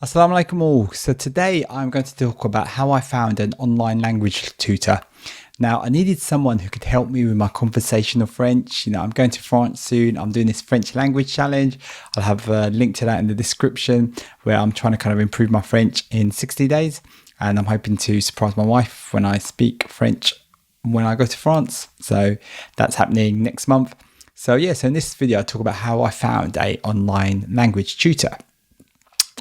Assalamu alaikum all. So today I'm going to talk about how I found an online language tutor. Now I needed someone who could help me with my conversational French. I'm going to France soon. I'm doing this French language challenge. I'll have a link to that in the description where I'm trying to kind of improve my French in 60 days. And I'm hoping to surprise my wife when I speak French when I go to France. So that's happening next month. So in this video, I talk about how I found an online language tutor.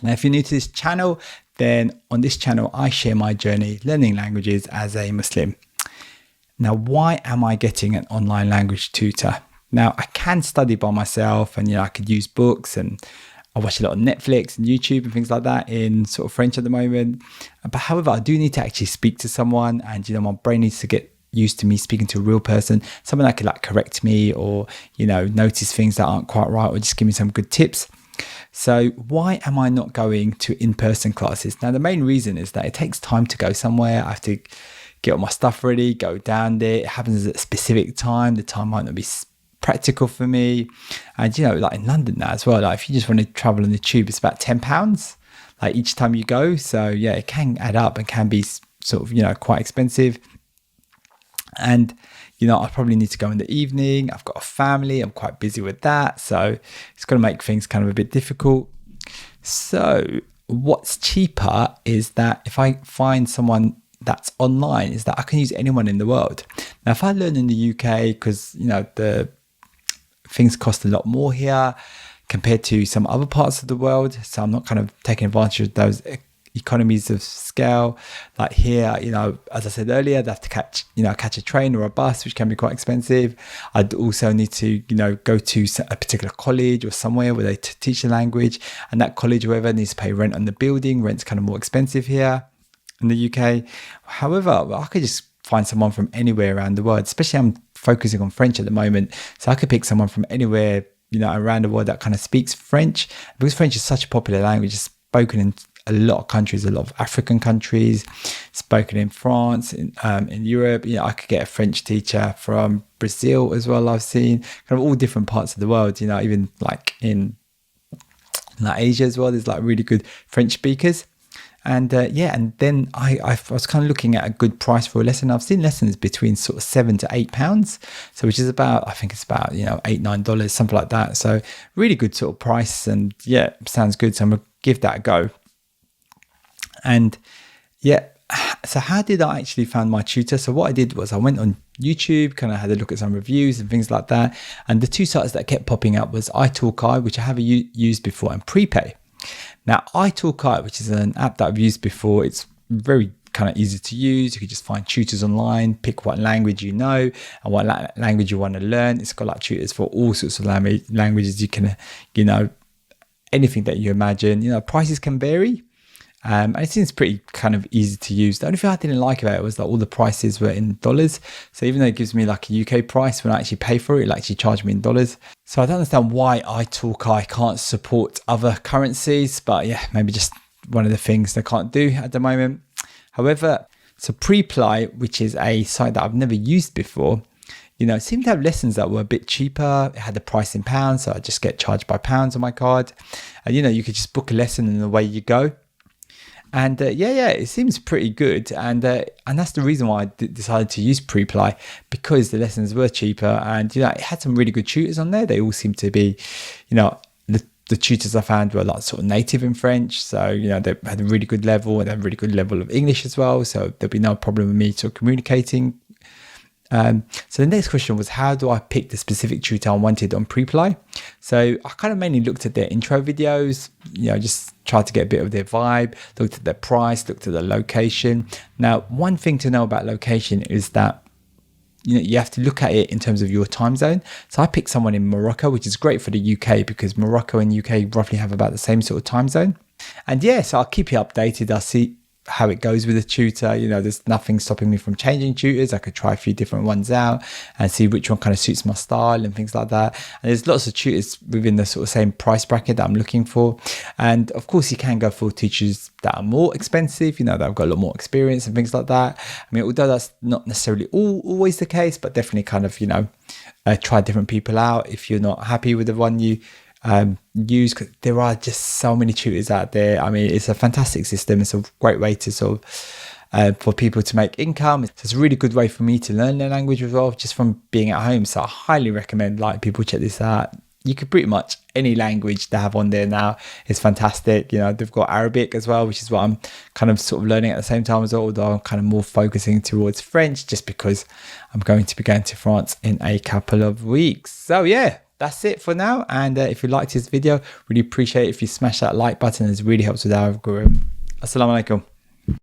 Now, if you're new to this channel, then on this channel, I share my journey learning languages as a Muslim. Now, why am I getting an online language tutor? Now, I can study by myself and, I could use books, and I watch a lot of Netflix and YouTube and things like that in sort of French at the moment. But however, I do need to actually speak to someone, and, my brain needs to get used to me speaking to a real person, someone that could correct me or, notice things that aren't quite right or just give me some good tips. So why am I not going to in-person classes? Now, the main reason is that it takes time to go somewhere. I have to get all my stuff ready, go down there. It happens at a specific time. The time might not be practical for me. And, like in London now as well, if you just want to travel on the tube, it's about £10, each time you go. So it can add up and can be sort of, quite expensive. And, I probably need to go in the evening. I've got a family. I'm quite busy with that. So it's going to make things kind of a bit difficult. So what's cheaper is that if I find someone that's online, is that I can use anyone in the world. Now, if I learn in the UK, because, the things cost a lot more here compared to some other parts of the world. So I'm not kind of taking advantage of those economies of scale. Like here, as I said earlier, I'd have to catch a train or a bus, which can be quite expensive. I'd also need to, go to a particular college or somewhere where they teach the language, and that college or whatever needs to pay rent on the building. Rent's kind of more expensive here in the UK. However, I could just find someone from anywhere around the world, especially I'm focusing on French at the moment. So I could pick someone from anywhere, around the world that kind of speaks French, because French is such a popular language. It's spoken in a lot of countries, a lot of African countries, spoken in France, in Europe. I could get a French teacher from Brazil as well. I've seen kind of all different parts of the world, even in Asia as well. There's really good French speakers. And and then I was kind of looking at a good price for a lesson. I've seen lessons between sort of £7 to £8, so which is about, I think it's about $8-9, something like that. So really good sort of price, and sounds good. So I'm gonna give that a go. And so how did I actually find my tutor? So what I did was I went on YouTube, kind of had a look at some reviews and things like that. And the two sites that kept popping up was iTalki, which I have used before, and Prepay. Now, iTalki, which is an app that I've used before, it's very kind of easy to use. You can just find tutors online, pick what language you know and what language you want to learn. It's got tutors for all sorts of languages. You can, anything that you imagine. Prices can vary. And it seems pretty kind of easy to use. The only thing I didn't like about it was that all the prices were in dollars. So even though it gives me a UK price, when I actually pay for it, it'll actually charge me in dollars. So I don't understand why iTalki can't support other currencies, but maybe just one of the things they can't do at the moment. However, so Preply, which is a site that I've never used before, seemed to have lessons that were a bit cheaper. It had the price in pounds, so I just get charged by pounds on my card. And you could just book a lesson and away you go. And it seems pretty good, and that's the reason why I decided to use Preply, because the lessons were cheaper, and it had some really good tutors on there. They all seem to be, the tutors I found were sort of native in French, so they had a really good level, and a really good level of English as well. So there'll be no problem with me sort of communicating. So the next question was, how do I pick the specific tutor I wanted on Preply? So I kind of mainly looked at their intro videos, just tried to get a bit of their vibe, looked at their price, looked at the location. Now, one thing to know about location is that, you have to look at it in terms of your time zone. So I picked someone in Morocco, which is great for the UK because Morocco and UK roughly have about the same sort of time zone. And so I'll keep you updated. I'll see how it goes with the tutor. There's nothing stopping me from changing tutors. I could try a few different ones out and see which one kind of suits my style and things like that. And there's lots of tutors within the sort of same price bracket that I'm looking for. And of course, you can go for teachers that are more expensive, that have got a lot more experience and things like that. I mean, although that's not necessarily always the case, but definitely kind of, try different people out. If you're not happy with the one you use, 'cause there are just so many tutors out there. I mean, it's a fantastic system. It's a great way to sort of for people to make income. It's a really good way for me to learn their language as well, just from being at home. So I highly recommend like people check this out. You could pretty much any language they have on there now. It's fantastic. You know, they've got Arabic as well, which is what I'm kind of sort of learning at the same time as well, although I'm kind of more focusing towards French just because I'm going to be going to France in a couple of weeks. So yeah, that's it for now. And if you liked this video, really appreciate it if you smash that like button. It really helps with our algorithm. Assalamu alaikum.